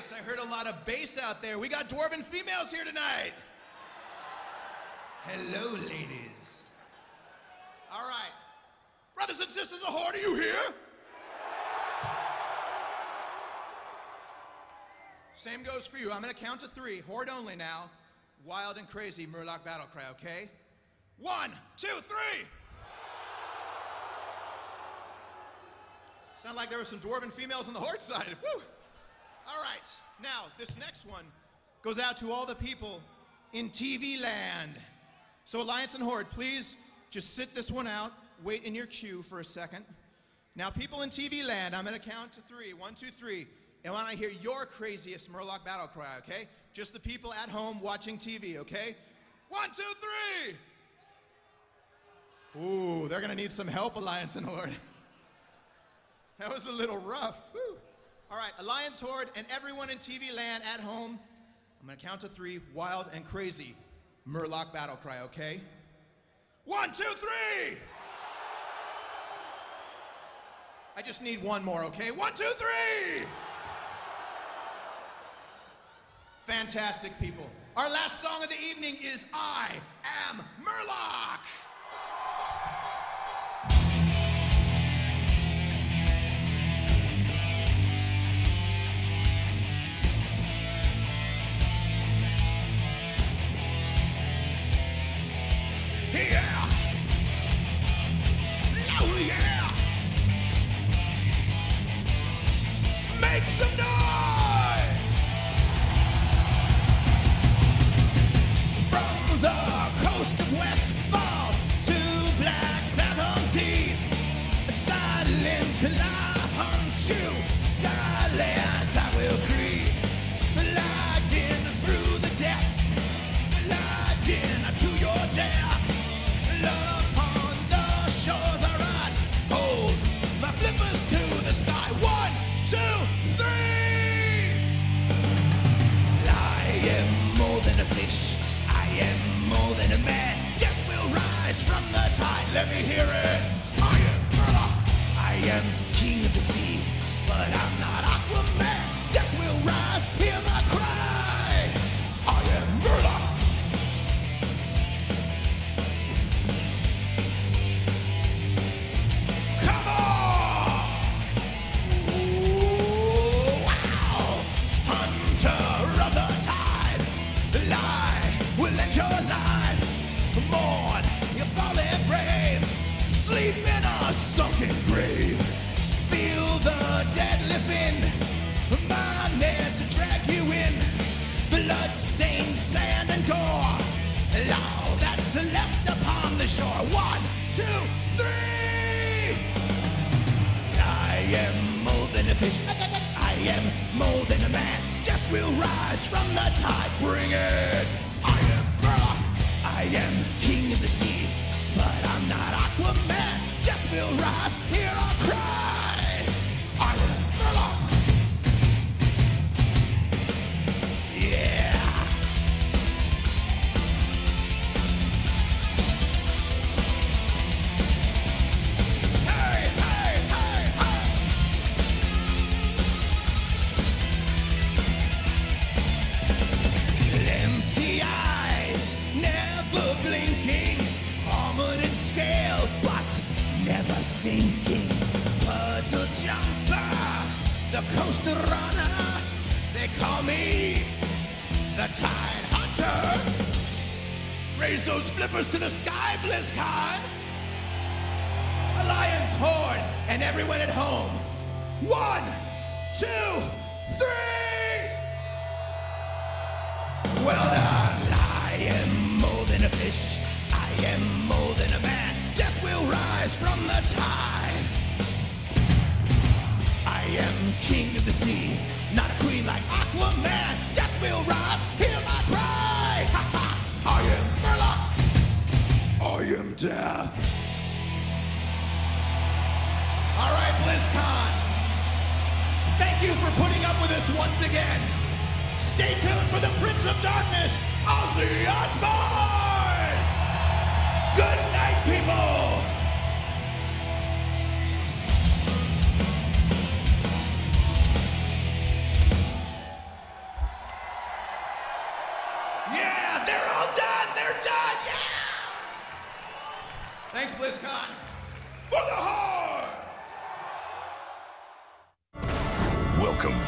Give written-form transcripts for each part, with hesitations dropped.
Nice. I heard a lot of bass out there. We got dwarven females here tonight. Hello, ladies. All right. Brothers and sisters of the Horde, are you here? Same goes for you. I'm going to count to 3. Horde only now. Wild and crazy Murloc battle cry, okay? 1, 2, 3. Sound like there were some dwarven females on the Horde side. Woo! All right. Now, this next one goes out to all the people in TV land. So Alliance and Horde, please just sit this one out. Wait in your queue for a second. Now, people in TV land, I'm going to count to 3. 1, 2, 3. And when I hear your craziest Murloc battle cry, okay? Just the people at home watching TV, okay? 1, 2, 3. Ooh, they're going to need some help, Alliance and Horde. That was a little rough. Woo. All right, Alliance, Horde, and everyone in TV land at home, I'm going to count to 3. Wild and crazy Murloc battle cry, okay? 1, 2, 3. I just need one more, okay? 1, 2, 3. Fantastic, people. Our last song of the evening is I Am Murloc. Yeah! Oh yeah! Make some noise! From the coast of Westfall to Black Phantom Deep, silent till I hunt you, silent I will creep, locked in through the depths, locked in to your death. Upon the shores I ride, hold my flippers to the sky. 1, 2, 3. I am more than a fish, I am more than a man. Death will rise from the tide, let me hear it. I am Murloc, I am king of the sea, but I'm not Aquaman. Death will rise, hear my cry. I am Murloc. Mourn, you fallen brave, sleep in a sunken grave. Feel the deadly fin, my nets drag you in. Blood-stained sand and gore, all that's left upon the shore. 1, 2, 3. I am more than a fish, I am more than a man. Death will rise from the tide, bring it. I am Murloc, I am king of the sea, but I'm not Aquaman. Death will rise, hear our cry. I am Murloc. Yeah. Hey, hey, hey, hey. Empty eyes, never blinking, armored and scaled, but never sinking. Puddle jumper, the coastal runner, they call me the Tide Hunter. Raise those flippers to the sky, BlizzCon. Alliance, Horde, and everyone at home. 1, 2, 3. Well done. I am more than a fish, I am more than a man. Death will rise from the tide. I am king of the sea, not a queen like Aquaman. Death will rise, hear my cry. Ha ha! I am Murloc. I am death. All right, BlizzCon. Thank you for putting up with us once again. Stay tuned for the Prince of Darkness, Ozzy Osbourne! Good night, people!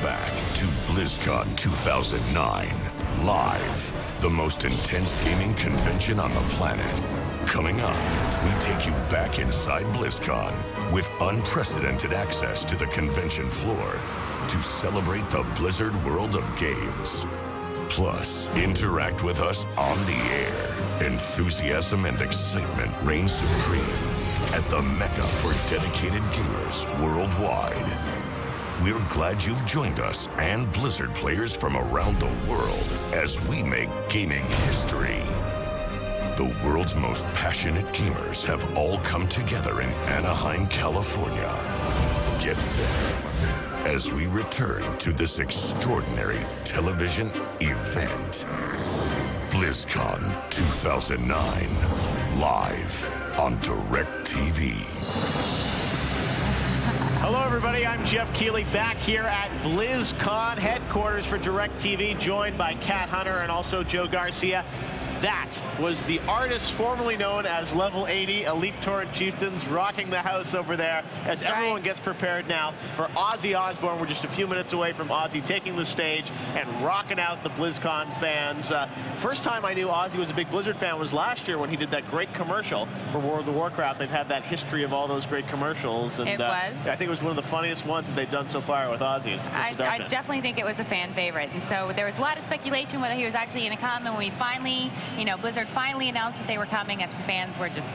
back to BlizzCon 2009. Live, the most intense gaming convention on the planet. Coming up, we take you back inside BlizzCon with unprecedented access to the convention floor to celebrate the Blizzard world of games. Plus, interact with us on the air. Enthusiasm and excitement reign supreme at the mecca for dedicated gamers worldwide. We're glad you've joined us and Blizzard players from around the world as we make gaming history. The world's most passionate gamers have all come together in Anaheim, California. Get set as we return to this extraordinary television event. BlizzCon 2009, live on DirecTV. Hello, everybody. I'm Jeff Keighley back here at BlizzCon headquarters for DirecTV, joined by Kat Hunter and also Joe Garcia. That was the artist formerly known as Level 80, Elite Torrent Chieftains, rocking the house over there as everyone gets prepared now for Ozzy Osbourne. We're just a few minutes away from Ozzy taking the stage and rocking out the BlizzCon fans. First time I knew Ozzy was a big Blizzard fan was last year when he did that great commercial for World of Warcraft. They've had that history of all those great commercials. And, it was. I think it was one of the funniest ones that they've done so far with Ozzy. I definitely think it was a fan favorite. And so there was a lot of speculation whether he was actually going to come. And when we finally, Blizzard finally announced that they were coming, and fans were just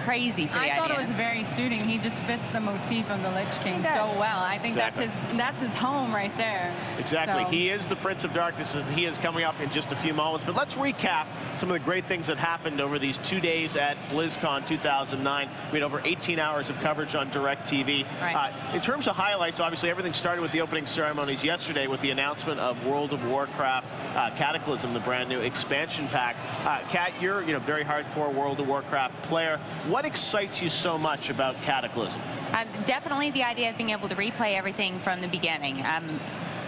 crazy for the idea. I thought it was very suiting. He just fits the motif of the Lich King so well. I think that's his home right there. Exactly. So. He is the Prince of Darkness, and he is coming up in just a few moments. But let's recap some of the great things that happened over these 2 days at BlizzCon 2009. We had over 18 hours of coverage on DirecTV. Right. In terms of highlights, obviously everything started with the opening ceremonies yesterday with the announcement of World of Warcraft Cataclysm, the brand new expansion pack. Kat, you're very hardcore World of Warcraft player. What excites you so much about Cataclysm? Definitely the idea of being able to replay everything from the beginning.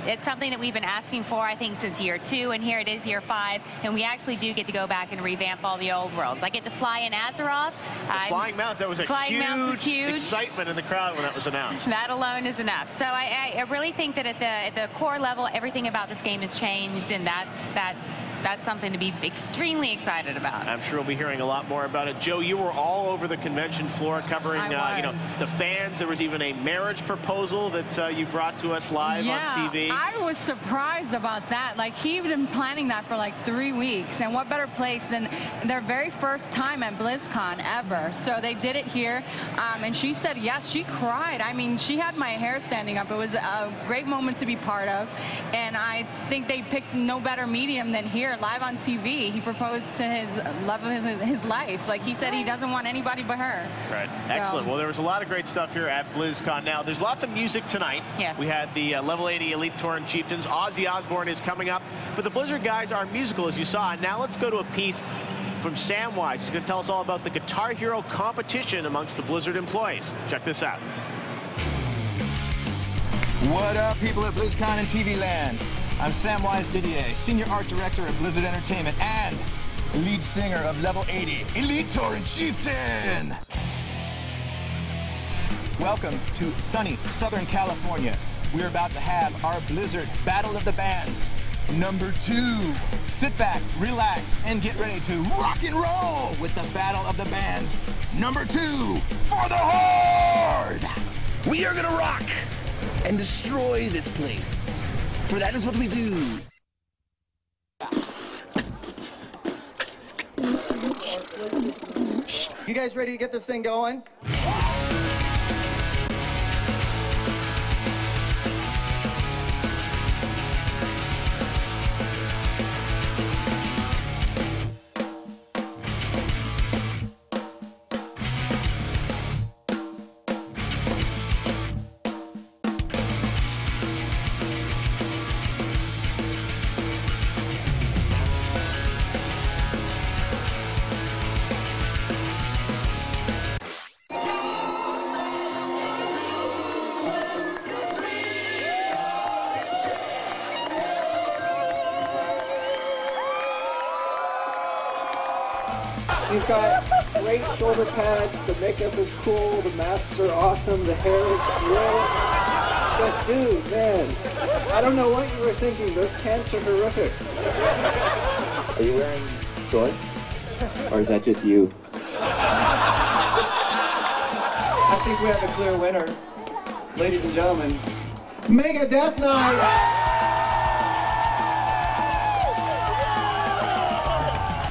It's something that we've been asking for, I think, since year 2, and here it is year 5, and we actually do get to go back and revamp all the old worlds. I get to fly in Azeroth. The Flying Mounts, that was a huge excitement in the crowd when that was announced. That alone is enough. So I really think that at the core level, everything about this game has changed, and that's something to be extremely excited about. I'm sure we'll be hearing a lot more about it. Joe, you were all over the convention floor covering, the fans. There was even a marriage proposal that you brought to us live on TV. I was surprised about that. Like, he'd been planning that for like 3 weeks, and what better place than their very first time at BlizzCon ever. So they did it here, and she said yes. She cried. I mean, she had my hair standing up. It was a great moment to be part of, and I think they picked no better medium than here. Live on TV, he proposed to his love of his life. Like, he said he doesn't want anybody but her. Right. So. Excellent. Well, there was a lot of great stuff here at BlizzCon. Now, there's lots of music tonight. Yes. We had the Level 80 Elite Torrent Chieftains. Ozzy Osbourne is coming up. But the Blizzard guys are musical, as you saw. And now let's go to a piece from Samwise. He's going to tell us all about the Guitar Hero competition amongst the Blizzard employees. Check this out. What up, people at BlizzCon and TV Land? I'm Samwise Didier, Senior Art Director at Blizzard Entertainment and lead singer of Level 80, Elite Torrent Chieftain! Welcome to sunny Southern California. We're about to have our Blizzard Battle of the Bands #2. Sit back, relax, and get ready to rock and roll with the Battle of the Bands #2 for the Horde! We are gonna rock and destroy this place. For that is what we do. You guys ready to get this thing going? You've got great shoulder pads, the makeup is cool, the masks are awesome, the hair is great. But dude, man, I don't know what you were thinking. Those pants are horrific. Are you wearing shorts? Or is that just you? I think we have a clear winner. Ladies and gentlemen, Mega Death Knight!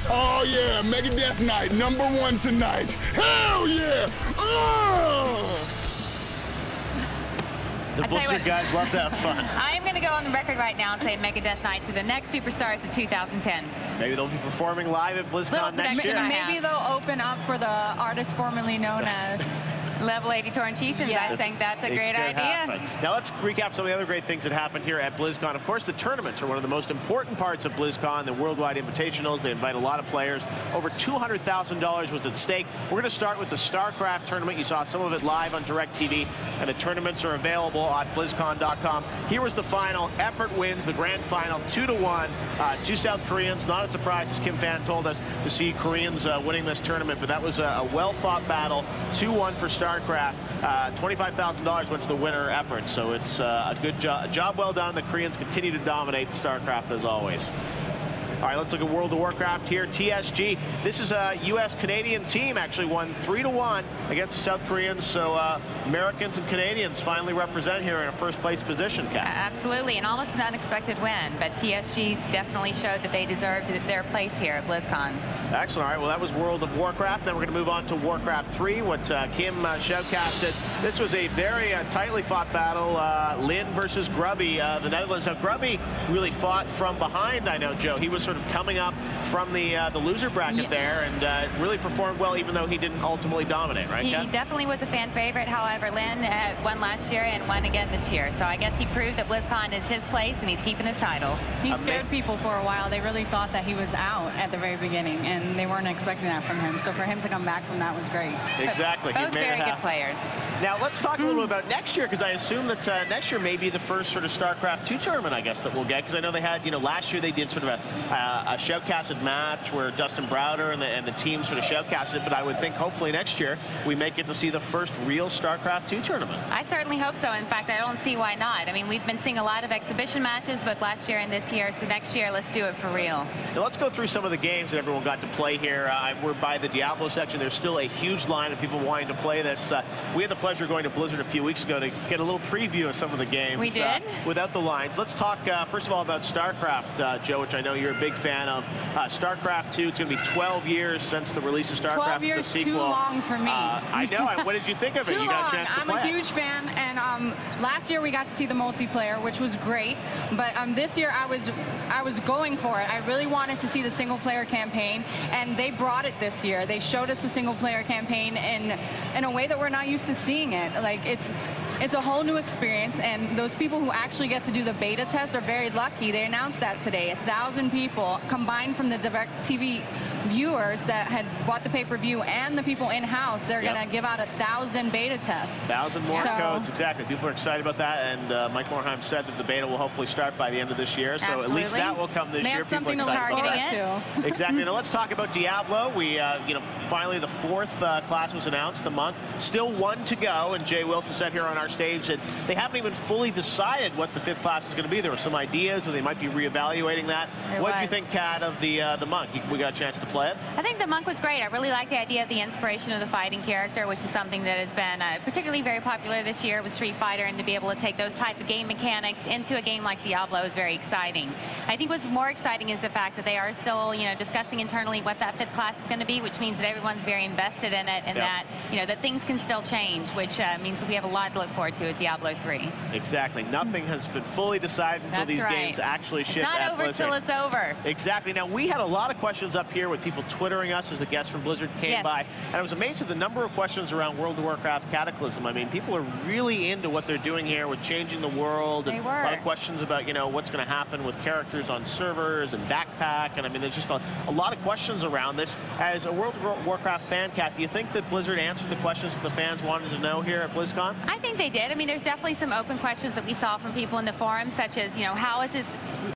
Oh yeah, Mega Death Knight, #1 tonight. Hell yeah! Oh! The Blizzard guys love to have fun. I am going to go on the record right now and say Mega Death Knight to the next superstars of 2010. Maybe they'll be performing live at BlizzCon next year. Maybe they'll open up for the artist formerly known as Level 80 Torn Chieftains. Yes. I think that's a great idea. Now let's recap some of the other great things that happened here at BlizzCon. Of course, the tournaments are one of the most important parts of BlizzCon, the worldwide invitationals. They invite a lot of players. Over $200,000 was at stake. We're going to start with the StarCraft tournament. You saw some of it live on DirecTV, and the tournaments are available at BlizzCon.com. Here was the final. Effort wins the grand final 2-1. Two South Koreans. Not a surprise, as Kim Fan told us, to see Koreans winning this tournament, but that was a well-fought battle. 2-1 for StarCraft. $25,000 went to the winner effort, so it's a good job well done. The Koreans continue to dominate StarCraft as always. All right, let's look at World of Warcraft here. TSG, this is a U.S.-Canadian team, actually won 3-1 against the South Koreans, so Americans and Canadians finally represent here in a first-place position, Kat. Absolutely, and almost an unexpected win, but TSG definitely showed that they deserved their place here at BlizzCon. Excellent. All right, well, that was World of Warcraft. Then we're going to move on to Warcraft 3, what Kim shoutcasted. This was a very tightly fought battle, Lynn versus Grubby, the Netherlands. Now, Grubby really fought from behind, I know, Joe. He was sort of coming up from the loser bracket there and really performed well, even though he didn't ultimately dominate, right, He Kat? definitely was a fan favorite. However, Lynn won last year and won again this year. So I guess he proved that BlizzCon is his place and he's keeping his title. He scared people for a while. They really thought that he was out at the very beginning, and they weren't expecting that from him. So for him to come back from that was great. Exactly. Both very good players. Now, let's talk a little bit about next year, because I assume that next year may be the first sort of StarCraft 2 tournament, I guess, that we'll get, because I know they had, last year they did sort of a shoutcasted match where Dustin Browder and the team sort of shoutcasted it, but I would think hopefully next year we may get to see the first real StarCraft 2 tournament. I certainly hope so. In fact, I don't see why not. I mean, we've been seeing a lot of exhibition matches, both last year and this year, so next year, let's do it for real. Now, let's go through some of the games that everyone got to play here. We're by the Diablo section. There's still a huge line of people wanting to play this. We had the pleasure of going to Blizzard a few weeks ago to get a little preview of some of the games. We did? Without the lines. Let's talk, first of all, about StarCraft, Joe, which I know you're a big fan of. StarCraft 2, it's going to be 12 years since the release of StarCraft, 12 years, the sequel. too long for me. I know. What did you think of it? Too You got long. a chance to I'm play a huge fan, and last year we got to see the multiplayer, which was great. But this year I was going for it. I really wanted to see the single-player campaign, and they brought it this year. They showed us the single-player campaign in a way that we're not used to seeing it. Like it's a whole new experience, and those people who actually get to do the beta test are very lucky. They announced that today. 1,000 people combined from the DirecTV viewers that had bought the pay-per-view and the people in-house. They're going to give out 1,000 beta tests. 1,000 more codes, exactly. People are excited about that, and Mike Morheim said that the beta will hopefully start by the end of this year, so Absolutely. at least that will come this They year. have something People to are excited look about forward that. Exactly. Now let's talk about Diablo. We, finally the 4th class was announced, the month. Still 1 to go, and Jay Wilson said here on our stage that they haven't even fully decided what the 5th class is going to be. There were some ideas where they might be reevaluating that. What did you think, Kat, of the monk? We got a chance to play it? I think the monk was great. I really like the idea of the inspiration of the fighting character, which is something that has been particularly very popular this year with Street Fighter, and to be able to take those type of game mechanics into a game like Diablo is very exciting. I think what's more exciting is the fact that they are still, discussing internally what that 5th class is going to be, which means that everyone's very invested in it, and that, that things can still change, which means that we have a lot to look forward to at Diablo 3. Exactly. Nothing has been fully decided until these games actually ship at Blizzard. It's not over till it's over. Exactly. Now, we had a lot of questions up here with people twittering us as the guests from Blizzard came by, and I was amazed at the number of questions around World of Warcraft Cataclysm. I mean, people are really into what they're doing here with changing the world. And a lot of questions about, what's going to happen with characters on servers and backpack, and I mean, there's just a lot of questions around this. As a World of Warcraft fan, Kat, do you think that Blizzard answered the questions that the fans wanted to know here at BlizzCon? I think they did. I mean, there's definitely some open questions that we saw from people in the forum, such as, how is this